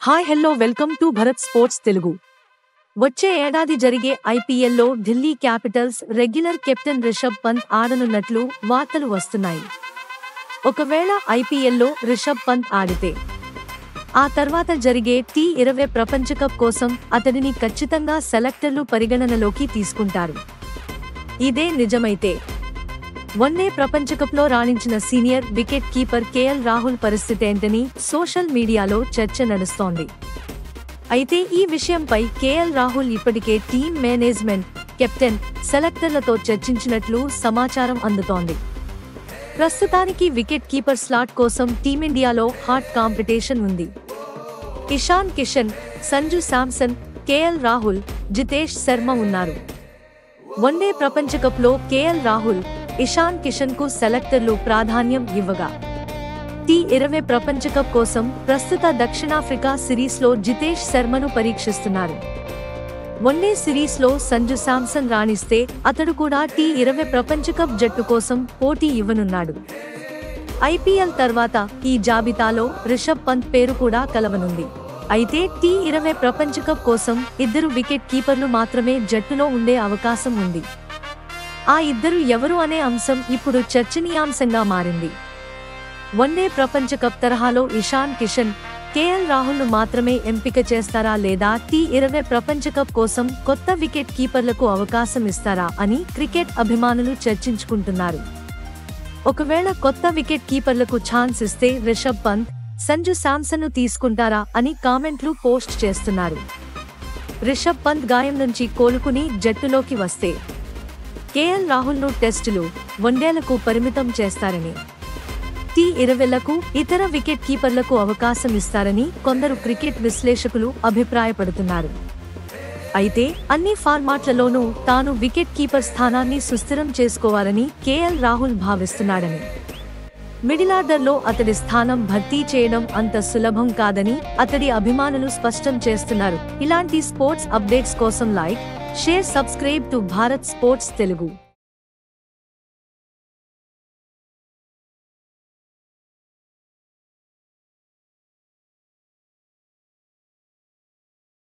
Hi hello welcome to Bharat sports Telugu. వచ్చే ఏడాది జరిగే ఐపీఎల్లో Delhi capitals regular captain Rishabh Pant ఆడనున్నట్లు వార్తలు వస్తున్నాయి. ఒకవేళ ఐపీఎల్లో రిషబ్ పంత్ ఆడితే ఆ తర్వాత జరిగే టీ20 ప్రపంచ కప్ కోసం అతడిని ఖచ్చితంగా సెలెక్టర్లు పరిగణనలోకి తీసుకుంటారు. ఇదే నిజమైతే వన్డే ప్రపంచకప్లో రాణించిన senior wicket keeper KL Rahul పరిస్థితేంటని సోషల్ మీడియాలో చర్చ నడుస్తోంది. అయితే ఈ విషయంపై కేఎల్ రాహుల్ ఇప్పటికే టీం మేనేజ్మెంట్, కెప్టెన్, సెలెక్టర్లతో చర్చించినట్లు సమాచారం అందుతోంది. ప్రస్తుతానికి వికెట్ కీపర్ స్లాట్ కోసం టీమిండియాలో హాట్ కాంపిటీషన్ ఉంది. ఇషాన్ కిషన్, సంజు శాంసన్, కేఎల్ రాహుల్, జితేష్ శర్మ ఉన్నారు. వన్డే ప్రపంచకప్లో కేఎల్ రాహుల్, ఇషాన్ కిషన్ కు సెలెక్టర్లు ప్రాధాన్యం ఇవ్వగా, టీ20 ప్రపంచకప్ కోసం ప్రస్తుత దక్షిణాఫ్రికా సిరీస్లో జితేష్ శర్మను పరీక్షిస్తున్నారు. వన్డే సిరీస్లో సంజు శాంసన్ రాణిస్తే అతడు కూడా టీ20 ప్రపంచకప్ జట్టు కోసం పోటీ ఇవ్వనున్నాడు. ఐపీఎల్ తర్వాత ఈ జాబితాలో రిషబ్ పంత్ పేరు కూడా కలవనుంది. అయితే టీ20 ప్రపంచకప్ కోసం 2 వికెట్ కీపర్లు మాత్రమే జట్టులో ఉండే అవకాశం ఉంది. ఆ ఇద్దరు ఎవరు అనే అంశం ఇప్పుడు చర్చనీయాంశంగా మారింది. వన్డే ప్రపంచకప్ తరహాలో ఇషాన్ కిషన్, కేఎల్ రాహుల్ను మాత్రమే ఎంపిక చేస్తారా లేదా టీ20 ప్రపంచకప్ కోసం కొత్త వికెట్ కీపర్లకు అవకాశం ఇస్తారా అని క్రికెట్ అభిమానులు చర్చించుకుంటున్నారు. ఒకవేళ కొత్త వికెట్ కీపర్లకు ఛాన్స్ ఇస్తే రిషబ్ పంత్, సంజు శాంసన్ను తీసుకుంటారా అని కామెంట్లు పోస్ట్ చేస్తున్నారు. రిషబ్ పంత్ గాయం నుంచి కోలుకుని జట్టులోకి వస్తే కేఎల్ రాహుల్ను టెస్టులు, వన్డేలకు పరిమితం చేస్తారని, టీ20లకు ఇతర వికెట్ కీపర్లకు అవకాశం ఇస్తారని కొందరు క్రికెట్ విశ్లేషకులు అభిప్రాయపడుతున్నారు. అయితే అన్ని ఫార్మాట్లలోనూ తాను వికెట్ కీపర్ స్థానాన్ని సుస్థిరం చేసుకోవాలని కేఎల్ రాహుల్ భావిస్తున్నాడని, మిడిలార్డర్లో అతడి స్థానం భర్తీ చేయడం అంత సులభం కాదని అతడి అభిమానులు స్పష్టం చేస్తున్నారు. ఇలాంటి స్పోర్ట్స్ అప్డేట్స్ కోసం like, share, subscribe to Bharat sports Telugu.